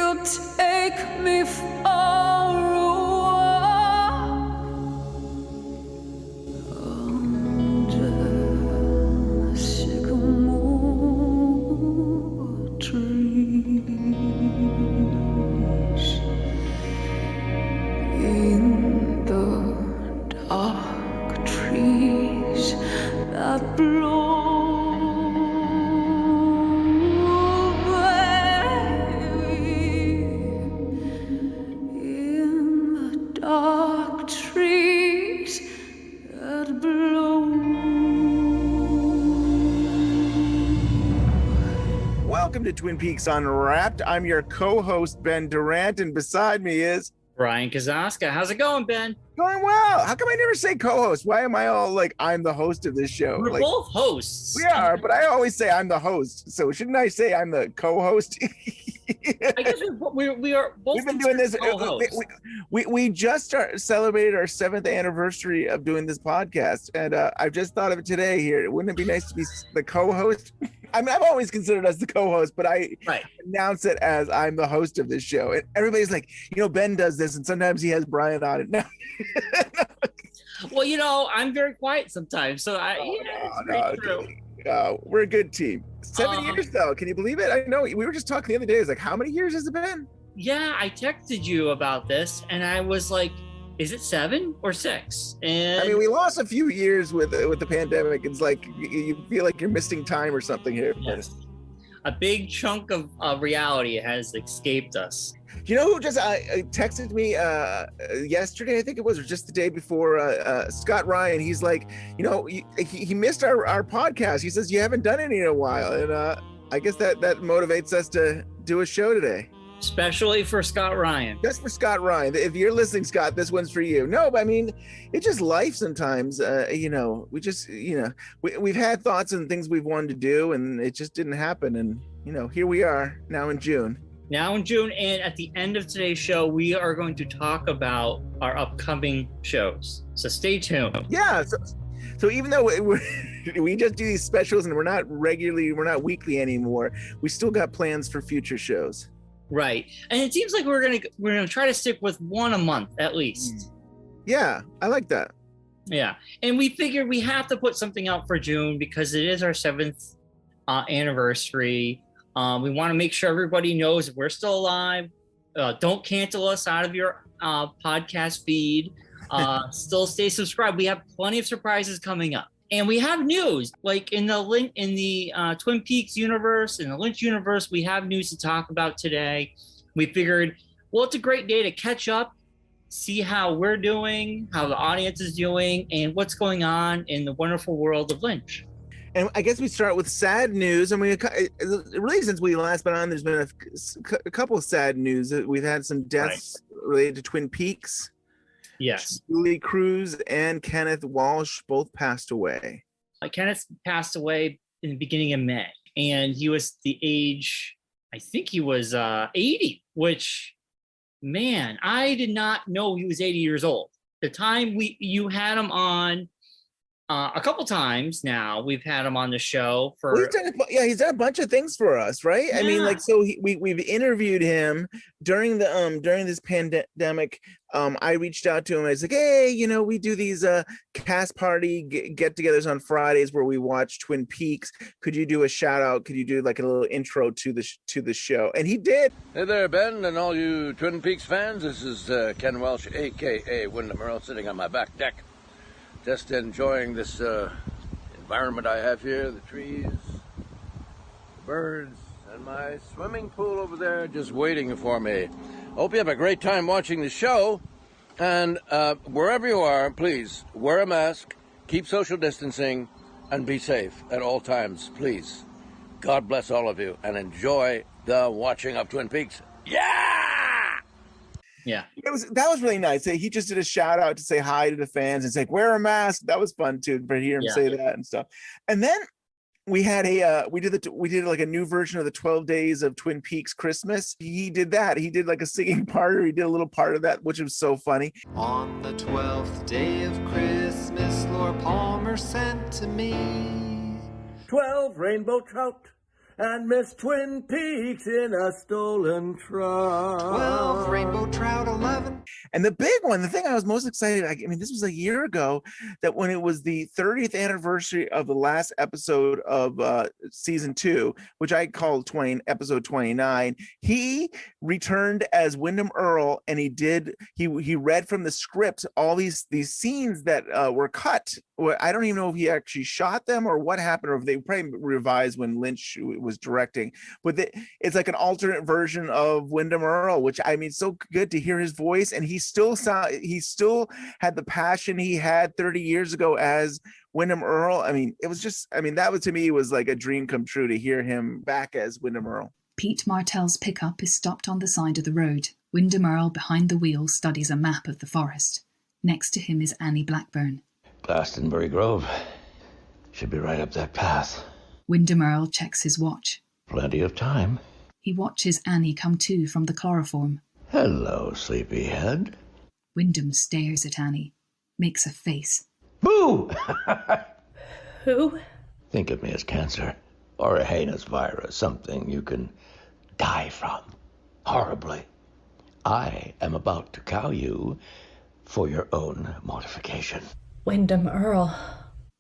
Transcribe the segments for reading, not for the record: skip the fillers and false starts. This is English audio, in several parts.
you take me far away under the sycamore trees in the dark trees that blow. Dark trees that blow. Welcome to Twin Peaks Unwrapped. I'm your co-host, Ben Durant, and beside me is Brian Kazaska. How's it going, Ben? going well. How come I never say co-host? Why am I all like I'm the host of this show? We're like, both hosts. we are, but I always say I'm the host. So shouldn't I say I'm the co-host? I guess we are both. We've been doing this. Co-hosts. We just celebrated our 7th anniversary of doing this podcast, and I've just thought of it today. Here, wouldn't it be nice to be the co-host? I mean, I've always considered us the co-host, but I announce it as I'm the host of this show, and everybody's like, Ben does this, and sometimes he has Brian on it. No. Well, I'm very quiet sometimes, so we're a good team. 7 years though, can you believe it? I know we were just talking the other day. It's like, how many years has it been? Yeah, I texted you about this, and I was like, "Is it 7 or 6?" And I mean, we lost a few years with the pandemic. It's like you feel like you're missing time or something here. Yes. A big chunk of reality has escaped us. You know who just texted me yesterday, I think it was, or just the day before, Scott Ryan. He's like, he missed our podcast. He says, you haven't done any in a while. And I guess that motivates us to do a show today. Especially for Scott Ryan. Just for Scott Ryan. If you're listening, Scott, this one's for you. No, but I mean, it's just life sometimes. We just, we've had thoughts and things we've wanted to do, and it just didn't happen. And, here we are now in June. And at the end of today's show, we are going to talk about our upcoming shows. So stay tuned. Yeah. So even though we just do these specials and we're not weekly anymore, we still got plans for future shows. Right. And it seems like we're gonna try to stick with one a month at least. Yeah, I like that. Yeah. And we figured we have to put something out for June because it is our 7th anniversary. We want to make sure everybody knows we're still alive. Don't cancel us out of your podcast feed. Still stay subscribed. We have plenty of surprises coming up. And we have news, like in the Twin Peaks universe, in the Lynch universe, we have news to talk about today. We figured, well, it's a great day to catch up, see how we're doing, how the audience is doing, and what's going on in the wonderful world of Lynch. And I guess we start with sad news. I mean, really, since we last been on, there's been a couple of sad news. We've had some deaths related to Twin Peaks. Yes. Julie Cruz and Kenneth Walsh both passed away. Kenneth passed away in the beginning of May, and he was the age, I think he was 80, which, man, I did not know he was 80 years old. The time you had him on a couple times now, we've had him on the show for. He's done a bunch of things for us, right? Yeah. I mean, like, so we've interviewed him during this pandemic. I reached out to him. I was like, hey, we do these cast party get-togethers on Fridays where we watch Twin Peaks. Could you do a shout out? Could you do like a little intro to the show? And he did. Hey there, Ben, and all you Twin Peaks fans. This is Ken Welsh, aka Wyndham Earl, sitting on my back deck. Just enjoying this environment I have here, the trees, the birds, and my swimming pool over there just waiting for me. Hope you have a great time watching the show. And wherever you are, please wear a mask, keep social distancing, and be safe at all times, please. God bless all of you, and enjoy the watching of Twin Peaks. Yeah, that was really nice. He just did a shout out to say hi to the fans and say, wear a mask. That was fun too, to hear him say that and stuff. And then we had we did like a new version of the 12 Days of Twin Peaks Christmas. He did that. He did like a singing part, or he did a little part of that, which was so funny. On the 12th day of Christmas, Lord Palmer sent to me 12 rainbow trout, and miss Twin Peaks in a stolen truck. 12 rainbow trout, 11. And the big one, the thing I was most excited, I mean, this was a year ago, that when it was the 30th anniversary of the last episode of season 2, which I called episode 29, he returned as Wyndham Earl, and he read from the script all these scenes that were cut. I don't even know if he actually shot them or what happened, or if they probably revised when Lynch was directing. But it's like an alternate version of Wyndham Earl, which, I mean, so good to hear his voice, and he still had the passion he had 30 years ago as Wyndham Earl. I mean, that was, to me, was like a dream come true to hear him back as Wyndham Earl. Pete Martell's pickup is stopped on the side of the road. Wyndham Earl, behind the wheel, studies a map of the forest. Next to him is Annie Blackburn. Glastonbury Grove. Should be right up that path. Wyndham Earl checks his watch. Plenty of time. He watches Annie come to from the chloroform. Hello, sleepyhead. Wyndham stares at Annie, makes a face. Boo! Who? Think of me as cancer, or a heinous virus, something you can die from, horribly. I am about to cow you for your own mortification. Wyndham Earl.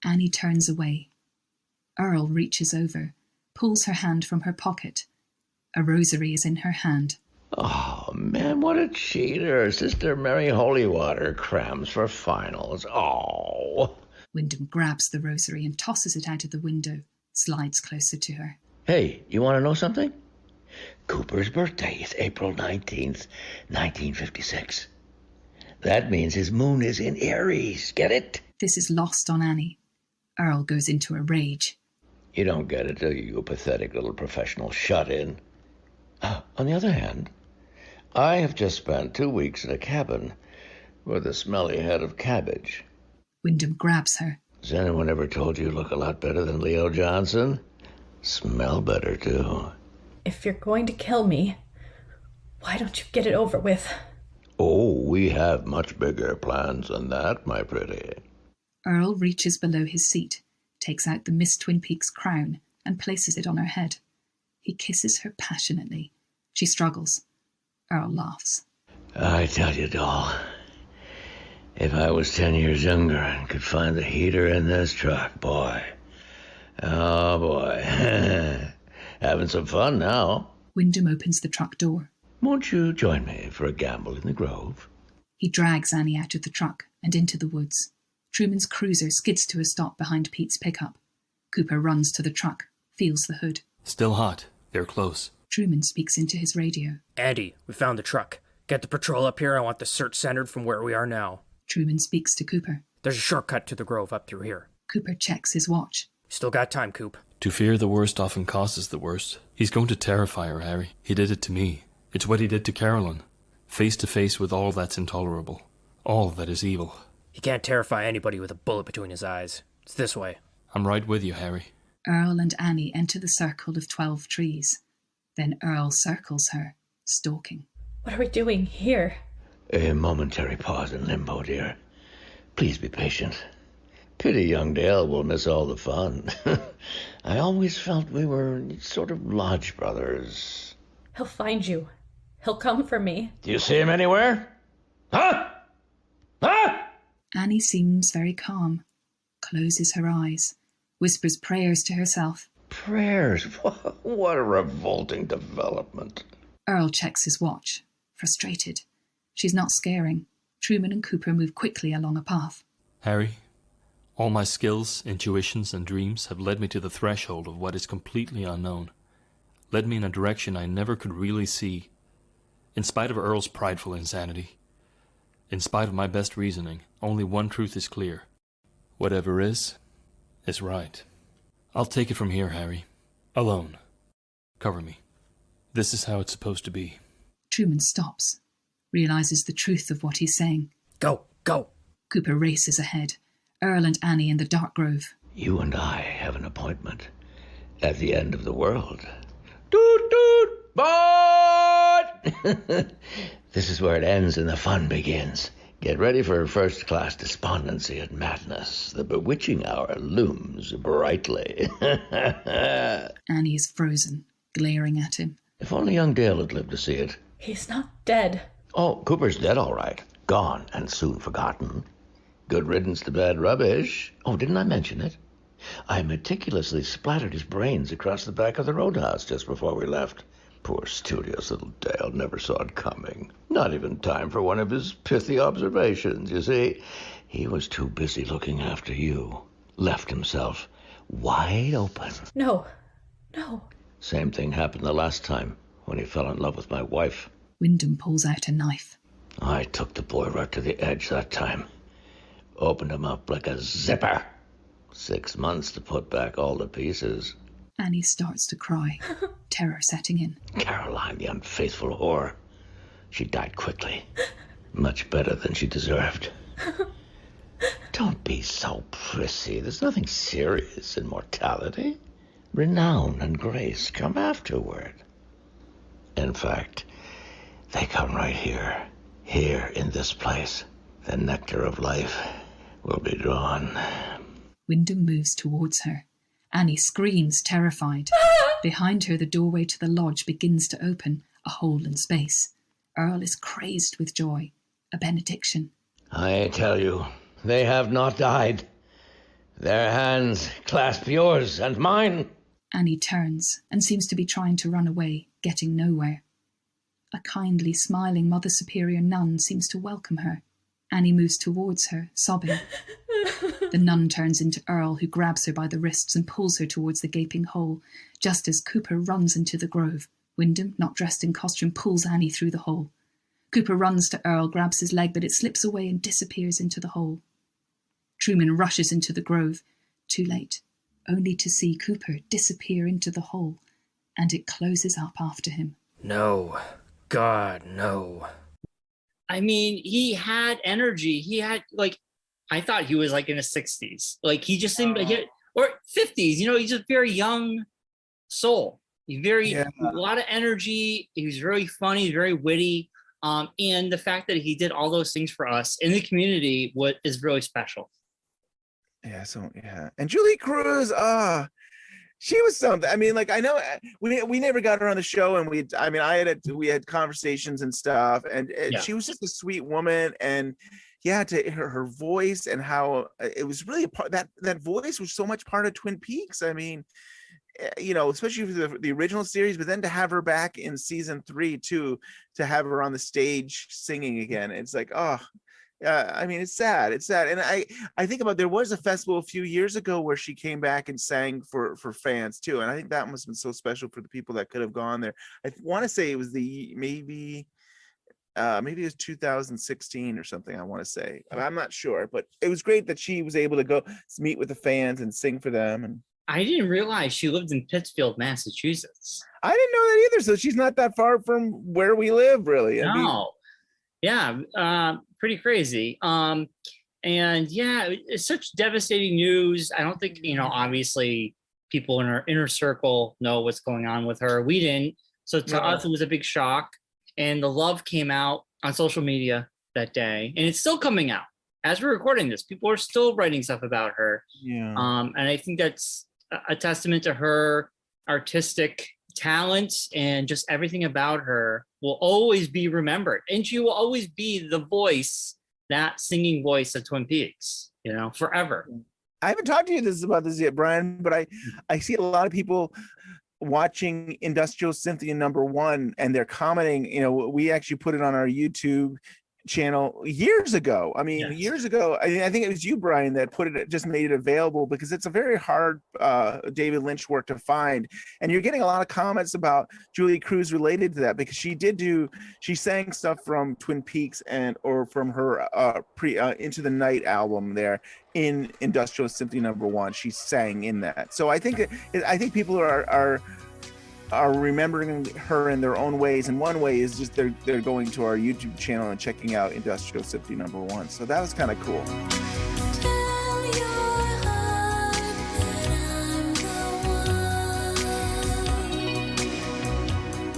Annie turns away. Earl reaches over, pulls her hand from her pocket. A rosary is in her hand. Oh, man, what a cheater. Sister Mary Holywater crams for finals. Oh. Wyndham grabs the rosary and tosses it out of the window, slides closer to her. Hey, you want to know something? Cooper's birthday is April 19th, 1956. That means his moon is in Aries. Get it? This is lost on Annie. Earl goes into a rage. You don't get it, do you pathetic little professional shut-in? On the other hand, I have just spent 2 weeks in a cabin with a smelly head of cabbage. Wyndham grabs her. Has anyone ever told you look a lot better than Leo Johnson? Smell better, too. If you're going to kill me, why don't you get it over with? Oh, we have much bigger plans than that, my pretty. Earl reaches below his seat, takes out the Miss Twin Peaks crown, and places it on her head. He kisses her passionately. She struggles. Earl laughs. I tell you, doll, if I was 10 years younger and could find the heater in this truck, boy. Oh, boy. Having some fun now. Wyndham opens the truck door. Won't you join me for a gamble in the Grove? He drags Annie out of the truck and into the woods. Truman's cruiser skids to a stop behind Pete's pickup. Cooper runs to the truck, feels the hood. Still hot. They're close. Truman speaks into his radio. Andy, we found the truck. Get the patrol up here. I want the search centered from where we are now. Truman speaks to Cooper. There's a shortcut to the Grove up through here. Cooper checks his watch. Still got time, Coop. To fear the worst often causes the worst. He's going to terrify her, Harry. He did it to me. It's what he did to Carolyn. Face to face with all that's intolerable. All that is evil. He can't terrify anybody with a bullet between his eyes. It's this way. I'm right with you, Harry. Earl and Annie enter the circle of 12 trees. Then Earl circles her, stalking. What are we doing here? A momentary pause in limbo, dear. Please be patient. Pity young Dale will miss all the fun. I always felt we were sort of lodge brothers. He'll find you. He'll come for me. Do you see him anywhere? Huh? Huh? Annie seems very calm, closes her eyes, whispers prayers to herself. Prayers? What a revolting development. Earl checks his watch, frustrated. She's not scaring. Truman and Cooper move quickly along a path. Harry, all my skills, intuitions, and dreams have led me to the threshold of what is completely unknown. Led me in a direction I never could really see. In spite of Earl's prideful insanity, in spite of my best reasoning, only one truth is clear. Whatever is right. I'll take it from here, Harry. Alone. Cover me. This is how it's supposed to be. Truman stops, realizes the truth of what he's saying. Go, go. Cooper races ahead. Earl and Annie in the dark grove. You and I have an appointment at the end of the world. Toot toot, board! This is where it ends and the fun begins. Get ready for first-class despondency and madness. The bewitching hour looms brightly. Annie is frozen, glaring at him. If only young Dale had lived to see it. He's not dead. Oh, Cooper's dead, all right. Gone and soon forgotten. Good riddance to bad rubbish. Oh, didn't I mention it? I meticulously splattered his brains across the back of the roadhouse just before we left. Poor studious little Dale never saw it coming. Not even time for one of his pithy observations, you see. He was too busy looking after you. Left himself wide open. No. Same thing happened the last time when he fell in love with my wife. Wyndham pulls out a knife. I took the boy right to the edge that time. Opened him up like a zipper. 6 months to put back all the pieces. Annie starts to cry, terror setting in. Caroline, the unfaithful whore. She died quickly. Much better than she deserved. Don't be so prissy. There's nothing serious in mortality. Renown and grace come afterward. In fact, they come right here. Here in this place. The nectar of life will be drawn. Wyndham moves towards her. Annie screams, terrified. Behind her, the doorway to the lodge begins to open, a hole in space. Earl is crazed with joy. A benediction. I tell you, they have not died. Their hands clasp yours and mine. Annie turns and seems to be trying to run away, getting nowhere. A kindly, smiling Mother Superior nun seems to welcome her. Annie moves towards her, sobbing. The nun turns into Earl, who grabs her by the wrists and pulls her towards the gaping hole, just as Cooper runs into the grove. Wyndham, not dressed in costume, pulls Annie through the hole. Cooper runs to Earl, grabs his leg, but it slips away and disappears into the hole. Truman rushes into the grove, too late, only to see Cooper disappear into the hole, and it closes up after him. No. God, no. I mean, he had energy. He had, like, I thought he was like in his 60s. Like, he just seemed like, or 50s, you know, he's a very young soul. He's a lot of energy. He was very funny, very witty. And the fact that he did all those things for us in the community is really special. Yeah, and Julie Cruz, she was something. I mean, like, I know we never got her on the show, and we had conversations and stuff, and she was just a sweet woman, and to her voice and how it was really a part, that voice was so much part of Twin Peaks. I mean, you know, especially for the original series, but then to have her back in season 3 too, to have her on the stage singing again, it's like, I mean, it's sad. And I think about, there was a festival a few years ago where she came back and sang for fans too. And I think that must have been so special for the people that could have gone there. I want to say it was maybe it was 2016 or something, I want to say. I'm not sure, but it was great that she was able to go meet with the fans and sing for them. And I didn't realize she lived in Pittsfield, Massachusetts. I didn't know that either. So she's not that far from where we live, really. Pretty crazy. And it's such devastating news. I don't think, you know, obviously people in our inner circle know what's going on with her. We didn't. So to us, it was a big shock. And the love came out on social media that day. And it's still coming out. As we're recording this, people are still writing stuff about her. Yeah. And I think that's a testament to her artistic talents, and just everything about her will always be remembered. And she will always be the voice, that singing voice of Twin Peaks, you know, forever. I haven't talked to you about this yet, Brian, but I see a lot of people watching Industrial Symphony #1, and they're commenting. You know, we actually put it on our YouTube channel years ago. I mean, years ago. I think it was you, Brian, that just made it available, because it's a very hard David Lynch work to find. And you're getting a lot of comments about Julie Cruz related to that, because she sang stuff from Twin Peaks or from her Into the Night album there in Industrial Symphony #1. She sang in that. So I think people are remembering her in their own ways, and one way is just they're going to our YouTube channel and checking out Industrial Symphony #1. So that was kind of cool.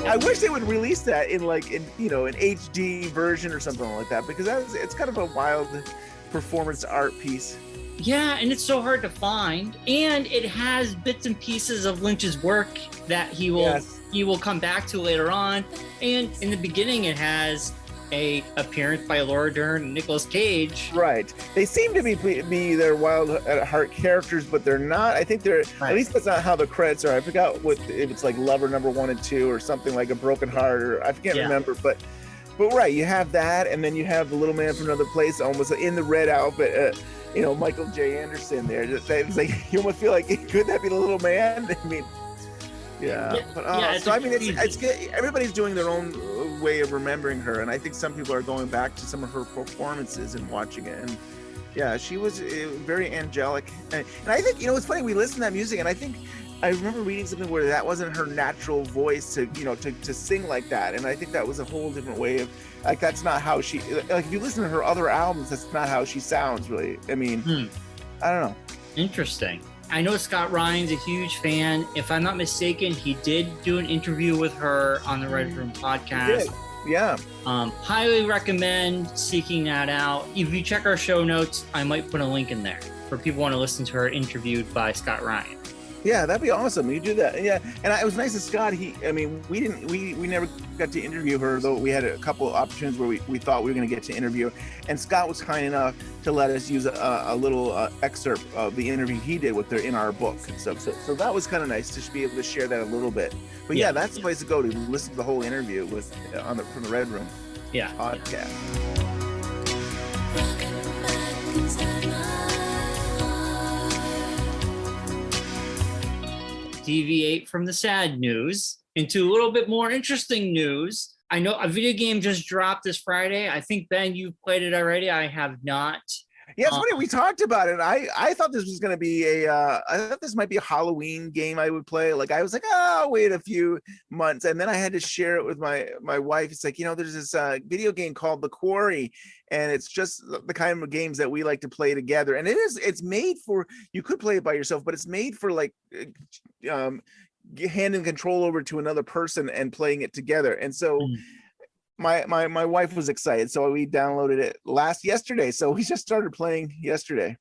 I wish they would release that in like an HD version or something like that, because it's kind of a wild performance art piece. Yeah, and it's so hard to find, and it has bits and pieces of Lynch's work that he will come back to later on. And in the beginning, it has a appearance by Laura Dern and Nicolas Cage. Right. They seem to be their wild at heart characters, but they're not. I think they're at least that's not how the credits are. I forgot if it's like Lover number 1 and 2 or something like A Broken Heart, or I can't remember, but right, you have that, and then you have the little man from another place, almost in the red outfit. Michael J. Anderson there. It's like you almost feel like, could that be the little man? I mean, so I mean, it's good. Everybody's doing their own way of remembering her, and I think some people are going back to some of her performances and watching it. And yeah, she was very angelic. And I think it's funny. We listen to that music, and I remember reading something where that wasn't her natural voice to sing like that, and I think that was a whole different way of, like, that's not how she, like, if you listen to her other albums, that's not how she sounds, really. I mean, I don't know. Interesting. I know Scott Ryan's a huge fan. If I'm not mistaken, he did do an interview with her on the Red Room podcast. He did. Yeah. Highly recommend seeking that out. If you check our show notes, I might put a link in there for people who want to listen to her interviewed by Scott Ryan. Yeah, that'd be awesome. You do that. Yeah, and it was nice that Scott. We never got to interview her, though we had a couple of opportunities where we thought we were going to get to interview her. And Scott was kind enough to let us use a little excerpt of the interview he did with her in our book and stuff. So that was kind of nice to be able to share that a little bit. But yeah, that's the place to go to listen to the whole interview from the Red Room. Yeah. Podcast. Deviate from the sad news into a little bit more interesting news. I know a video game just dropped this Friday. I think, Ben, you've played it already. I have not. Yeah, it's funny. We talked about it. I thought this was going to be I thought this might be a Halloween game I would play. Like, I was like, oh, wait a few months. And then I had to share it with my wife. It's like, there's this video game called The Quarry, and it's just the kind of games that we like to play together. And it's made for, you could play it by yourself, but it's made for like handing control over to another person and playing it together. And so my wife was excited, so we downloaded it yesterday. So we just started playing yesterday.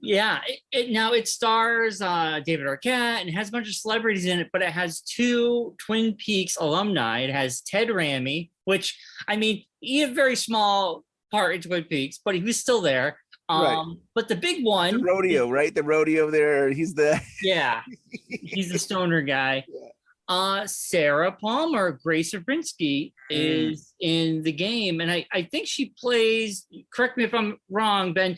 Yeah, it stars David Arquette and has a bunch of celebrities in it, but it has 2 Twin Peaks alumni. It has Ted Raimi, which, I mean, he had a very small part in Twin Peaks, but he was still there. Right. But the big one, the rodeo, right? The rodeo there. He's the he's the stoner guy. Sarah Palmer, Grace Zabriskie, is in the game, and I think she plays, correct me if I'm wrong, Ben,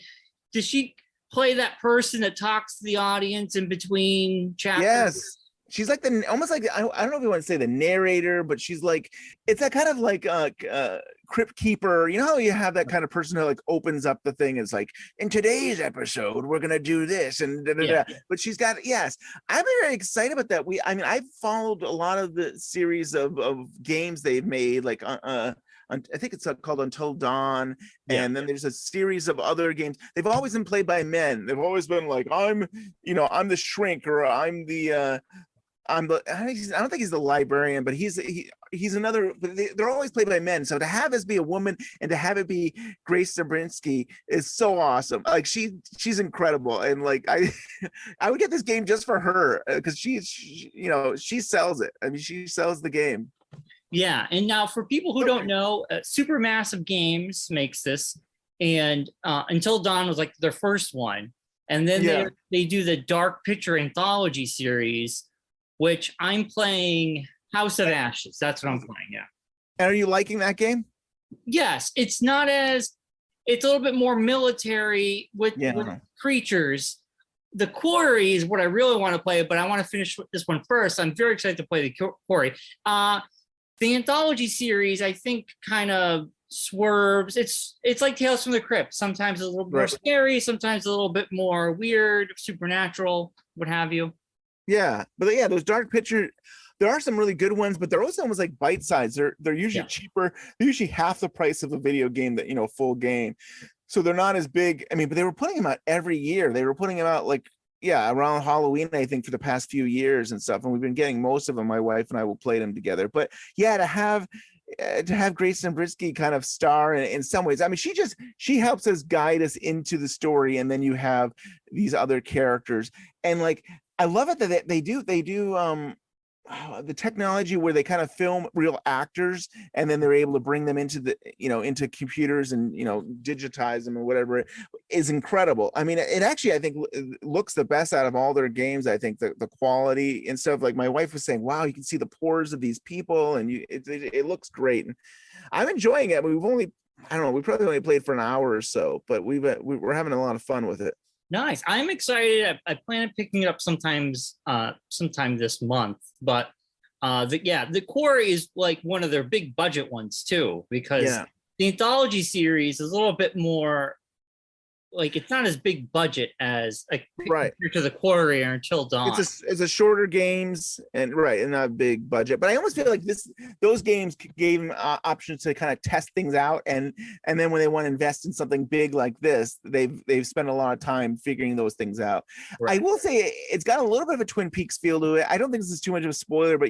does she play that person that talks to the audience in between chapters? Yes. She's like almost like, I don't know if you want to say the narrator, but she's like, it's that kind of like crypt keeper. You know how you have that kind of person who like opens up the thing. It's like, in today's episode, we're going to do this and But she's got, yes, I'm very excited about that. I've followed a lot of the series of games they've made, like I think it's called Until Dawn, and then there's a series of other games. They've always been played by men. They've always been like, I'm the shrink, or I'm the I don't think he's the librarian, but he's another. They're always played by men. So to have this be a woman and to have it be Grace Zabriskie is so awesome. Like she's incredible, and like I would get this game just for her because she sells it. I mean, she sells the game. Yeah, and now for people who don't know, Supermassive Games makes this, and Until Dawn was like their first one, and then they do the Dark Picture Anthology series, which I'm playing House of Ashes. That's what I'm playing, yeah. And are you liking that game? Yes, it's a little bit more military with creatures. The Quarry is what I really want to play, but I want to finish this one first. I'm very excited to play the Quarry. The anthology series, I think, kind of swerves. It's like Tales from the Crypt. Sometimes a little more scary, sometimes a little bit more weird, supernatural, what have you. Yeah, but yeah, those Dark Picture, there are some really good ones, but they're also almost like bite size. They're usually cheaper. They're usually half the price of a video game full game. So they're not as big. I mean, but they were putting them out every year. They were putting them out like around Halloween, I think, for the past few years and stuff, and we've been getting most of them. My wife and I will play them together. But yeah, to have Grace Zabriskie kind of star in some ways. I mean, she helps us guide us into the story, and then you have these other characters, and like I love it that they do the technology where they kind of film real actors and then they're able to bring them into into computers and digitize them or whatever is incredible. I mean, it actually, I think, looks the best out of all their games. I think the quality and stuff, like my wife was saying, wow, you can see the pores of these people, and it looks great, and I'm enjoying it. We've only, I don't know, we probably only played for an hour or so, but we're having a lot of fun with it. Nice. I'm excited. I plan on picking it up sometime this month. But the core is like one of their big budget ones too, because the anthology series is a little bit more like, it's not as big budget as compared to the Quarry or Until Dawn. It's a shorter games and not big budget. But I almost feel like those games gave them options to kind of test things out, and then when they want to invest in something big like this, they've spent a lot of time figuring those things out. Right. I will say it's got a little bit of a Twin Peaks feel to it. I don't think this is too much of a spoiler, but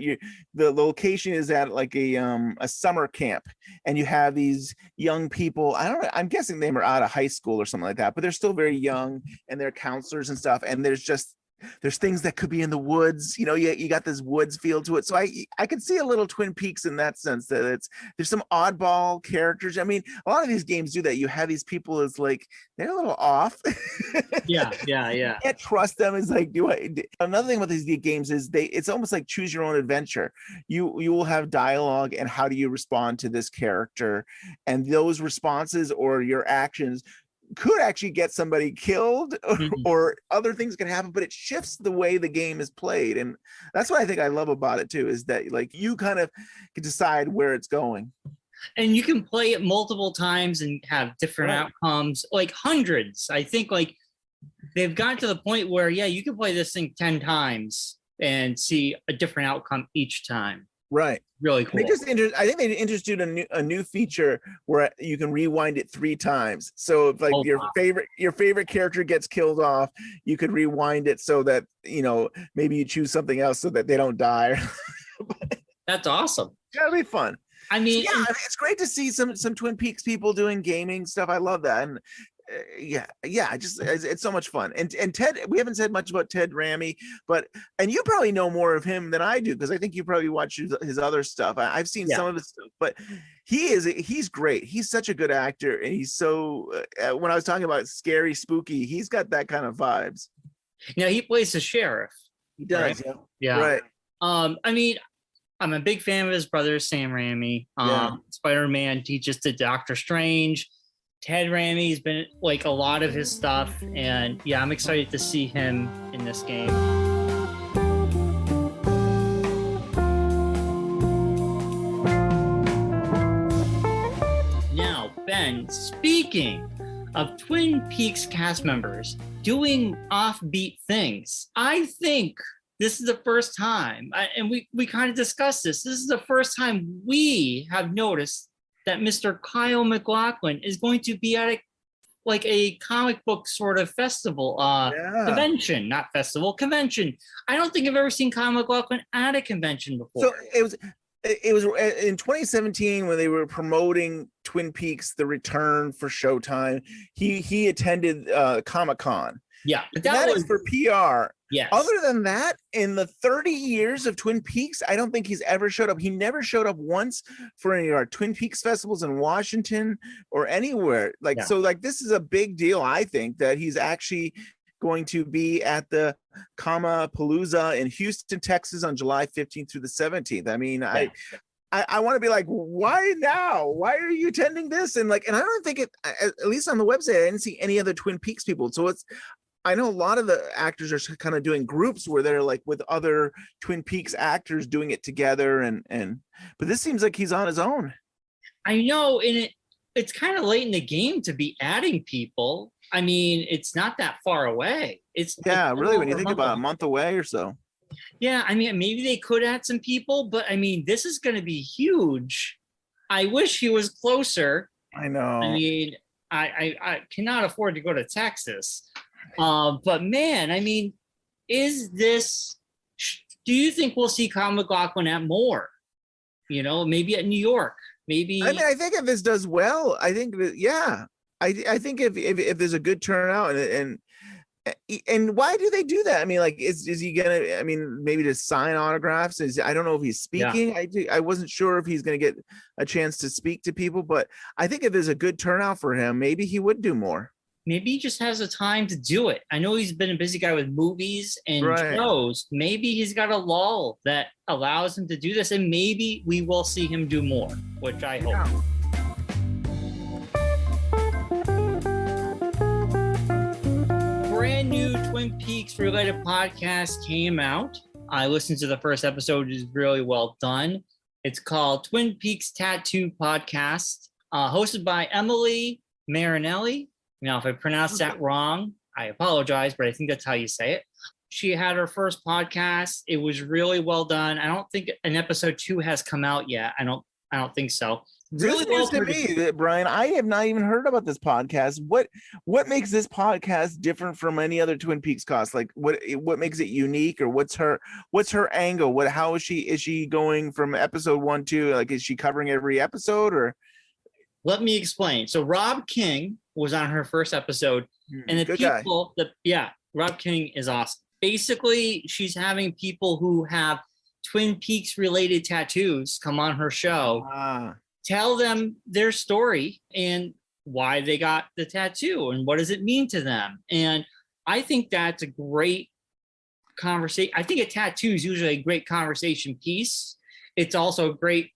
the location is at like a summer camp, and you have these young people. I'm guessing they were out of high school or something like that, but they're still very young, and they're counselors and stuff, and there's things that could be in the woods. You got this woods feel to it, so I could see a little Twin Peaks in that sense, that there's some oddball characters. I mean, a lot of these games do that. You have these people as like they're a little off. yeah You can't trust them. It's like, another thing about these games is it's almost like choose your own adventure. You will have dialogue, and how do you respond to this character, and those responses or your actions could actually get somebody killed, or other things can happen, but it shifts the way the game is played. And that's what I think I love about it too, is that like you kind of can decide where it's going. And you can play it multiple times and have different outcomes, like hundreds. I think like they've gotten to the point where, you can play this thing 10 times and see a different outcome each time. Right. Really cool. I think they introduced a new feature where you can rewind it 3 times. So if like your favorite character gets killed off, you could rewind it so that maybe you choose something else so that they don't die. That's awesome. That'll be fun. I mean, it's great to see some Twin Peaks people doing gaming stuff. I love that. And it's so much fun. And Ted, we haven't said much about Ted Raimi, and you probably know more of him than I do, because I think you probably watch his other stuff. I've seen some of his stuff, but he's great. He's such a good actor, and he's so when I was talking about scary, spooky, he's got that kind of vibes. He plays the sheriff. He does. Right? Yeah. Right. I mean, I'm a big fan of his brother Sam Raimi. Spider-Man, he just did Doctor Strange. Ted Raimi's been like a lot of his stuff, and I'm excited to see him in this game. Now, Ben, speaking of Twin Peaks cast members doing offbeat things, I think this is the first time, and we kind of discussed this. This is the first time we have noticed that Mr. Kyle MacLachlan is going to be at a comic book sort of festival, convention, not festival, convention. I don't think I've ever seen Kyle MacLachlan at a convention before. So it was in 2017 when they were promoting Twin Peaks: The Return for Showtime. He attended Comic-Con. Yeah, but that was for PR. Yes. Other than that, in the 30 years of Twin Peaks, I don't think he's ever showed up. He never showed up once for any of our Twin Peaks festivals in Washington or anywhere. So this is a big deal, I think, that he's actually going to be at the Comapalooza in Houston, Texas on July 15th through the 17th. I mean, I want to be like, why now? Why are you attending this? And I don't think at least on the website, I didn't see any other Twin Peaks people. So I know a lot of the actors are kind of doing groups where they're like with other Twin Peaks actors doing it together, but this seems like he's on his own. I know, and it's kind of late in the game to be adding people. I mean, it's not that far away. It's really, when you think about a month away or so. Yeah, I mean, maybe they could add some people, but I mean, this is going to be huge. I wish he was closer. I know. I mean, I cannot afford to go to Texas. But man, I mean, do you think we'll see Kyle MacLachlan at more? You know, maybe at New York, maybe. I mean, I think if this does well, I think that, yeah, I think if there's a good turnout and why do they do that? I mean, like, is he gonna? I mean, maybe to sign autographs? I don't know if he's speaking. I wasn't sure if he's gonna get a chance to speak to people, but I think if there's a good turnout for him, maybe he would do more. Maybe he just has the time to do it. I know he's been a busy guy with movies and shows. Maybe he's got a lull that allows him to do this, and maybe we will see him do more, which I hope. Yeah. Brand new Twin Peaks related podcast came out. I listened to the first episode. It is really well done. It's called Twin Peaks Tattoo Podcast, hosted by Emily Marinelli. Now, if I pronounced that wrong, I apologize, but I think that's how you say it. She had her first podcast. It was really well done. I don't think an episode 2 has come out yet. I don't think so. Really well to me, Brian. I have not even heard about this podcast. What makes this podcast different from any other Twin Peaks cast? Like, what makes it unique, or what's her angle? How is she going from episode 1 to, like, is she covering every episode, or? Let me explain. So Rob King was on her first episode, and Rob King is awesome. Basically, she's having people who have Twin Peaks related tattoos come on her show, tell them their story and why they got the tattoo and what does it mean to them. And I think that's a great conversation. I think a tattoo is usually a great conversation piece. It's also a great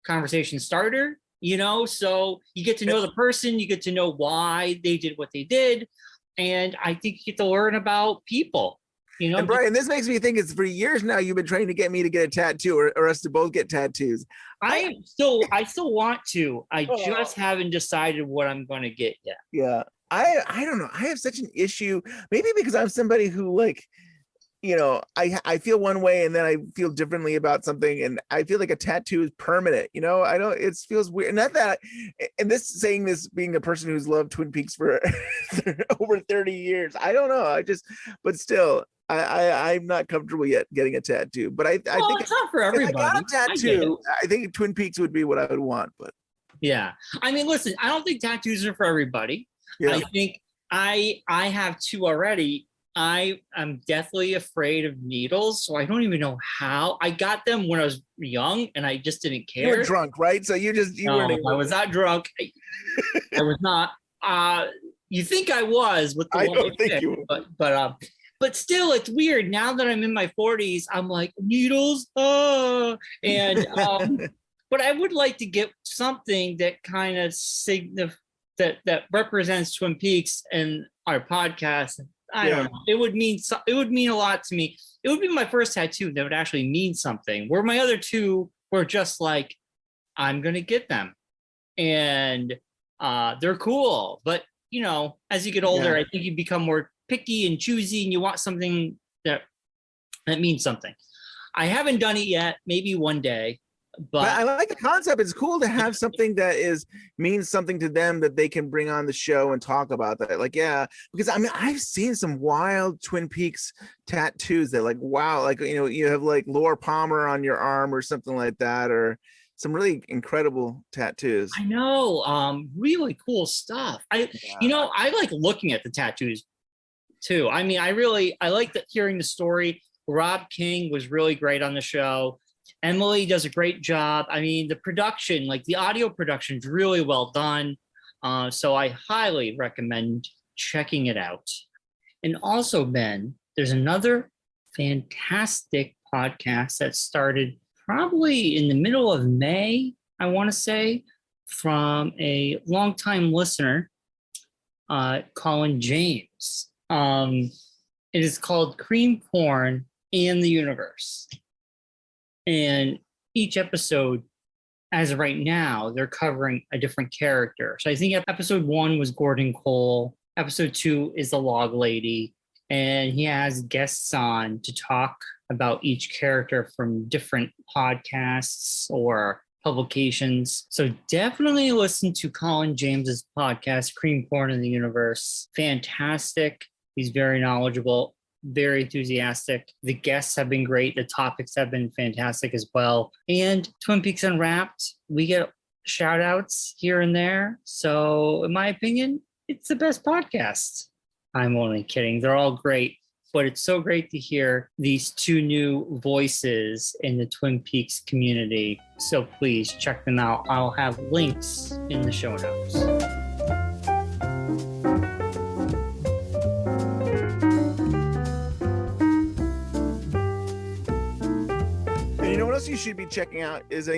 conversation starter. You know, so you get to know the person, you get to know why they did what they did. And I think you get to learn about people, you know. And Brian, this makes me think it's for years now you've been trying to get me to get a tattoo, or us to both get tattoos. I still want to. I just haven't decided what I'm going to get yet. Yeah. I don't know. I have such an issue, maybe because I'm somebody who, like, you know, I feel one way and then I feel differently about something, and I feel like a tattoo is permanent. You know, it feels weird. Not that, and saying this being a person who's loved Twin Peaks for over 30 years. I don't know. But still, I'm not comfortable yet getting a tattoo. But I think it's not for everybody. If I got a tattoo, I think Twin Peaks would be what I would want. But yeah, I mean, listen, I don't think tattoos are for everybody. Yeah. I think I have 2 already. I am deathly afraid of needles, so I don't even know how. I got them when I was young, and I just didn't care. You were drunk, right? So you weren't. I was not drunk. I was not. You think I was with the I don't think you were. But still, it's weird. Now that I'm in my 40s, I'm like, needles, and but I would like to get something that kind of that represents Twin Peaks and our podcast. I don't know. It would mean a lot to me. It would be my first tattoo that would actually mean something. Where my other 2 were just like, I'm gonna get them, and they're cool. But you know, as you get older, I think you become more picky and choosy, and you want something that means something. I haven't done it yet. Maybe one day. But I like the concept. It's cool to have something that means something to them that they can bring on the show and talk about that. Like, yeah, because I mean, I've seen some wild Twin Peaks tattoos that, like, wow, like, you know, you have like Laura Palmer on your arm or something like that, or some really incredible tattoos. I know, really cool stuff. You know, I like looking at the tattoos too. I mean, I like hearing the story. Rob King was really great on the show. Emily does a great job. I mean, the production, like the audio production, is really well done. So I highly recommend checking it out. And also, Ben, there's another fantastic podcast that started probably in the middle of May, I want to say, from a longtime listener, Colin James. It is called Cream Porn in the Universe. And each episode, as of right now, they're covering a different character. So I think episode 1 was Gordon Cole. Episode 2 is the Log Lady. And he has guests on to talk about each character from different podcasts or publications. So definitely listen to Colin James's podcast, Cream Porn in the Universe. Fantastic. He's very knowledgeable. very enthusiastic. The guests have been great. The topics have been fantastic as well. And Twin Peaks Unwrapped, we get shout outs here and there. So in my opinion, it's the best podcast. I'm only kidding. They're all great. But it's so great to hear these two new voices in the Twin Peaks community. So please check them out. I'll have links in the show notes. And you know what else you should be checking out is,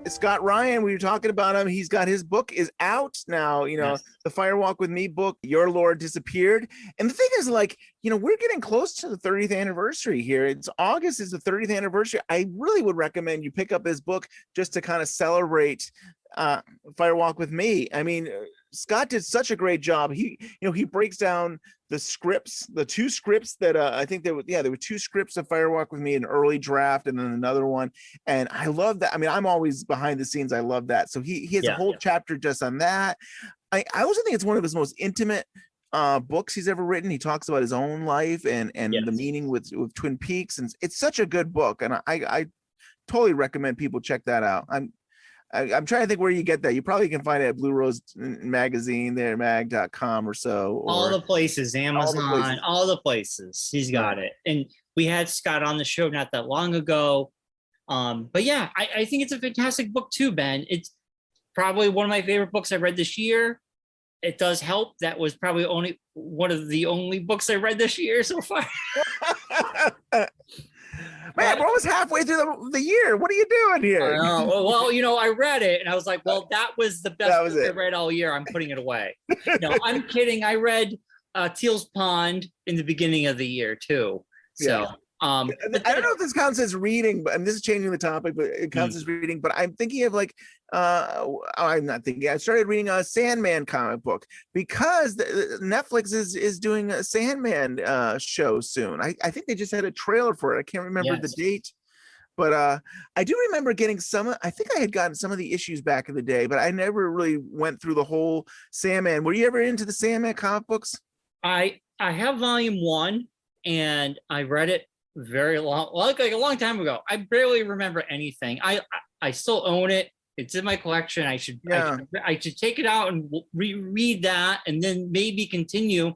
Scott Ryan, we were talking about him. He's got his book is out now, Yes. The Fire Walk with Me book, Your Lord Disappeared. And the thing is, like, we're getting close to the 30th anniversary here. It's August is the 30th anniversary. I really would recommend you pick up his book just to kind of celebrate Fire Walk with Me. I mean, Scott did such a great job. He breaks down the scripts, the two scripts that I think there were two scripts of Fire Walk with Me, an early draft and then another one. And I love that. I mean, I'm always behind the scenes. I love that. So he has a whole chapter just on that. I also think it's one of his most intimate books he's ever written. He talks about his own life and the meaning with Twin Peaks, and it's such a good book. And I totally recommend people check that out. I'm trying to think where you get that. You probably can find it at Blue Rose Magazine, there, mag.com or so. Or all the places, Amazon, all the places. He's got it. And we had Scott on the show not that long ago. But yeah, I think it's a fantastic book too, Ben. It's probably one of my favorite books I read this year. It does help. That was probably only one of the only books I read this year so far. Man, we're almost halfway through the year. What are you doing here? Well, I read it and I was like, well, that was the best book I read all year. I'm putting it away. No, I'm kidding. I read Teal's Pond in the beginning of the year too. So I don't know if this counts as reading, but and this is changing the topic, but it counts as reading. But I'm thinking of like I'm not thinking. I started reading a Sandman comic book because Netflix is doing a Sandman show soon. I think they just had a trailer for it. I can't remember the date, but I do remember getting some. I think I had gotten some of the issues back in the day, but I never really went through the whole Sandman. Were you ever into the Sandman comic books? I have volume 1 and I read it very long, like a long time ago. I barely remember anything. I still own it. It's in my collection. I should take it out and reread that and then maybe continue.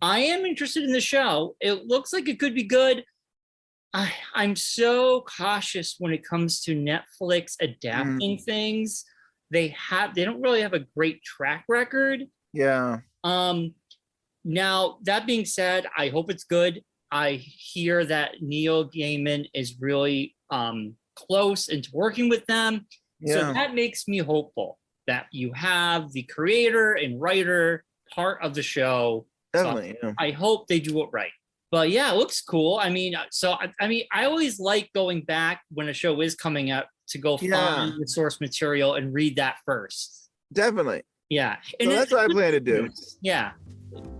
I am interested in the show. It looks like it could be good. I'm so cautious when it comes to Netflix adapting things. They don't really have a great track record. Yeah. Now that being said, I hope it's good. I hear that Neil Gaiman is really close into working with them. Yeah. So that makes me hopeful that you have the creator and writer part of the show. Definitely. So I hope they do it right. But yeah, it looks cool. I mean, I always like going back when a show is coming out to go find the source material and read that first. Definitely. Yeah. And so that's what I plan to do. Yeah.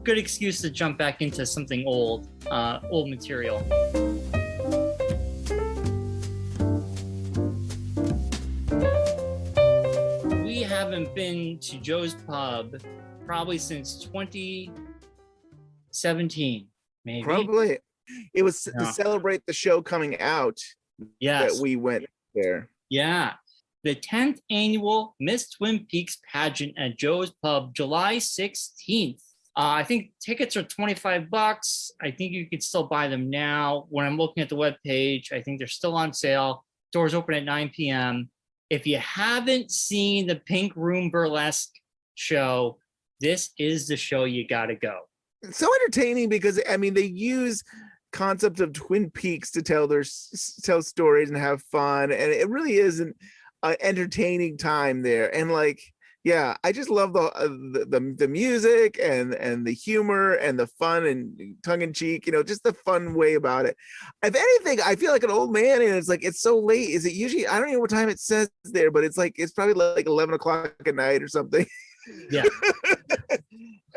Good excuse to jump back into something old material. We haven't been to Joe's Pub probably since 2017, maybe. Probably. It was to celebrate the show coming out that we went there. Yeah. The 10th annual Miss Twin Peaks pageant at Joe's Pub, July 16th. I think tickets are $25. I think you could still buy them now. When I'm looking at the webpage, I think they're still on sale. Doors open at 9 p.m. If you haven't seen the Pink Room Burlesque show, this is the show you got to go. It's so entertaining because, I mean, they use concept of Twin Peaks to tell stories and have fun. And it really is an entertaining time there. And like, yeah, I just love the music and the humor and the fun and tongue in cheek, just the fun way about it. If anything, I feel like an old man, and it's like, it's so late. Is it usually, I don't know what time it says there, but it's probably like 11 o'clock at night or something. Yeah.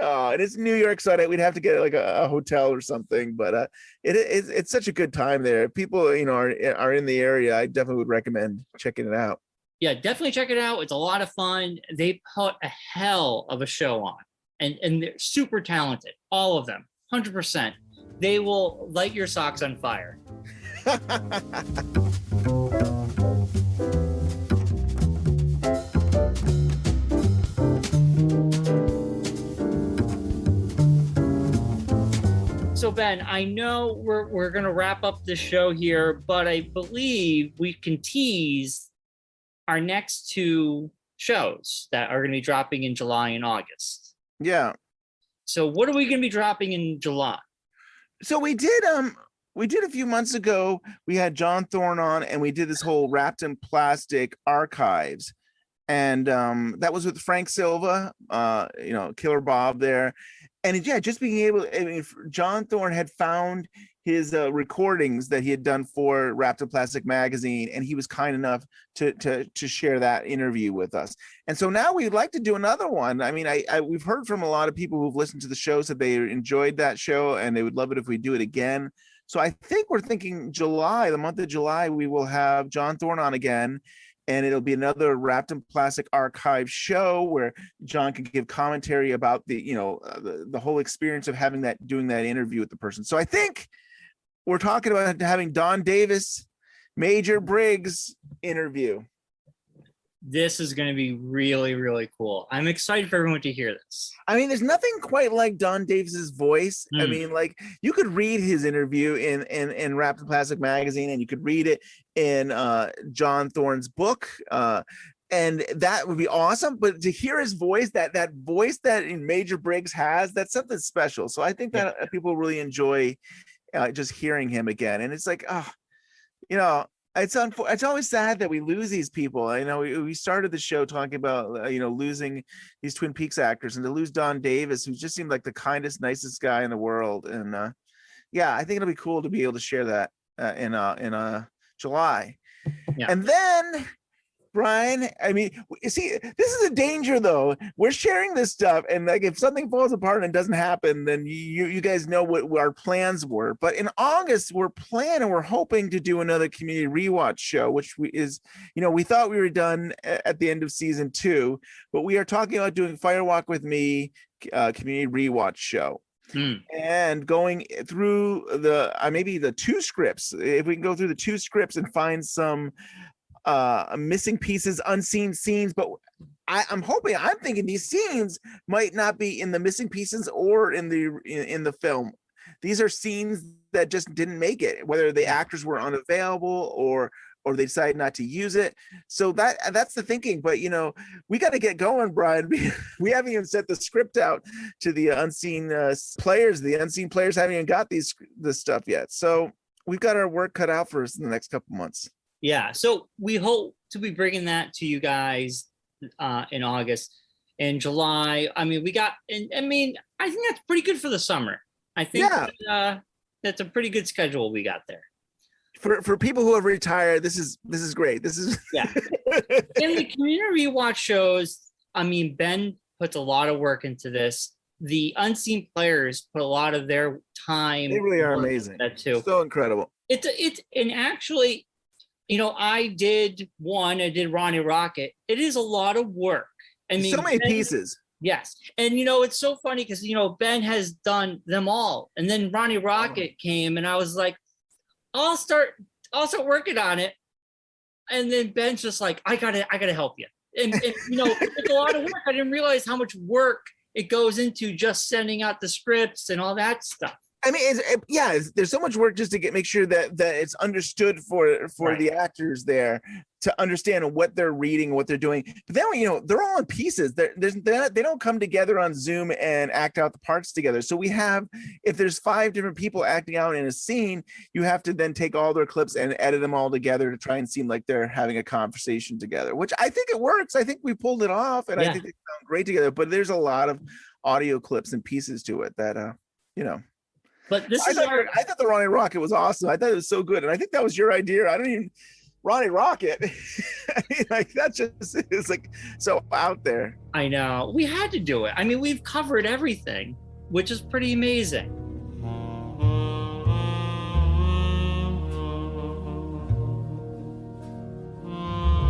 And it's New York, so we'd have to get like a hotel or something, but it's such a good time there. If people, are in the area, I definitely would recommend checking it out. Yeah, definitely check it out. It's a lot of fun. They put a hell of a show on, and they're super talented, all of them, 100%. they will light your socks on fire. So Ben, I know we're gonna wrap up the show here, but I believe we can tease our next two shows that are gonna be dropping in July and August. Yeah. So what are we gonna be dropping in July? So we did a few months ago, we had John Thorne on, and we did this whole Wrapped in Plastic archives. And that was with Frank Silva, Killer Bob there. And yeah, just being able, I mean, John Thorne had found his recordings that he had done for Wrapped in Plastic magazine, and he was kind enough to share that interview with us. And so now we'd like to do another one. I mean, we've heard from a lot of people who've listened to the shows that they enjoyed that show, and they would love it if we do it again. So I think we're thinking July, the month of July, we will have John Thorne on again. And it'll be another Wrapped in Plastic archive show where John can give commentary about the whole experience of doing that interview with the person. So I think we're talking about having Don Davis, Major Briggs interview. This is going to be really, really cool. I'm excited for everyone to hear this. I mean, there's nothing quite like Don Davis's voice. I mean, like, you could read his interview in Wrapped in Plastic magazine, and you could read it in John Thorne's book, and that would be awesome. But to hear his voice, that voice that Major Briggs has, that's something special. So I think that people really enjoy just hearing him again. And it's like, it's always sad that we lose these people. I know we started the show talking about losing these Twin Peaks actors, and to lose Don Davis, who just seemed like the kindest, nicest guy in the world. And I think it'll be cool to be able to share that in July. Yeah. And then, Brian, I mean, see, this is a danger though. We're sharing this stuff, and like, if something falls apart and doesn't happen, then you guys know what our plans were. But in August, we're hoping to do another community rewatch show, which we thought we were done at the end of season 2, but we are talking about doing Firewalk with Me community rewatch show. And going through maybe the 2 scripts, if we can go through the 2 scripts and find some missing pieces, unseen scenes. But I'm thinking these scenes might not be in the missing pieces or in the film. These are scenes that just didn't make it, whether the actors were unavailable or they decided not to use it. So that's the thinking. But we got to get going, Brian. We haven't even sent the script out to the unseen players. The unseen players haven't even got this stuff yet. So we've got our work cut out for us in the next couple months. Yeah, so we hope to be bringing that to you guys in August. In July, I mean, I think that's pretty good for the summer. I think that's a pretty good schedule we got there. For people who have retired, this is great. This is In the community rewatch shows, I mean, Ben puts a lot of work into this. The unseen players put a lot of their time. They really are amazing. That too. So incredible. And actually, I did Ronnie Rocket. It is a lot of work. I mean, so many pieces. Yes. And, it's so funny because, Ben has done them all. And then Ronnie Rocket came, and I was like, I'll start working on it. And then Ben's just like, I gotta help you. And it's a lot of work. I didn't realize how much work it goes into just sending out the scripts and all that stuff. I mean, there's so much work just to make sure that it's understood for the actors there to understand what they're reading, what they're doing. But then, they're all in pieces. They don't come together on Zoom and act out the parts together. So if there's 5 different people acting out in a scene, you have to then take all their clips and edit them all together to try and seem like they're having a conversation together, which I think it works. I think we pulled it off, and I think they sound great together. But there's a lot of audio clips and pieces to it that, But I thought the Ronnie Rocket was awesome. I thought it was so good, and I think that was your idea. Ronnie Rocket. I mean, like, that just is like so out there. I know. We had to do it. I mean, we've covered everything, which is pretty amazing.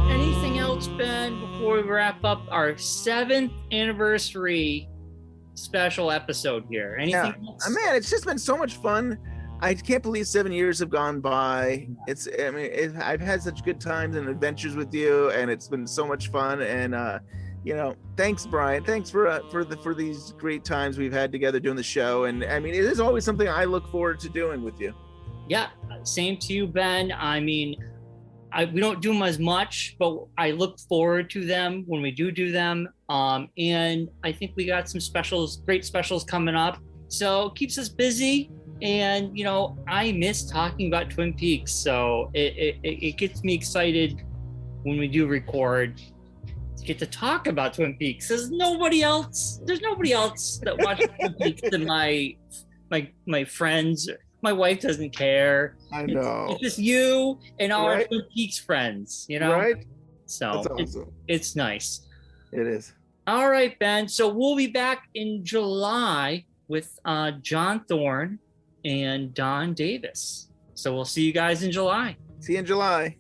Anything else, Ben, before we wrap up our 7th anniversary special episode here. Anything else? Man, it's just been so much fun. I can't believe 7 years have gone by. I've had such good times and adventures with you, and it's been so much fun. And thanks, Brian. Thanks for these great times we've had together doing the show. And I mean, it is always something I look forward to doing with you. Yeah, same to you, Ben. I mean, we don't do them as much, but I look forward to them when we do them. And I think we got some great specials coming up. So it keeps us busy. And, I miss talking about Twin Peaks. So it gets me excited when we do record to get to talk about Twin Peaks. There's nobody else that watches Twin Peaks than my friends. My wife doesn't care. I know. It's just you and our Twin Peaks friends, Right? So that's awesome. It's nice. It is. All right, Ben. So we'll be back in July with John Thorne and Don Davis. So we'll see you guys in July. See you in July.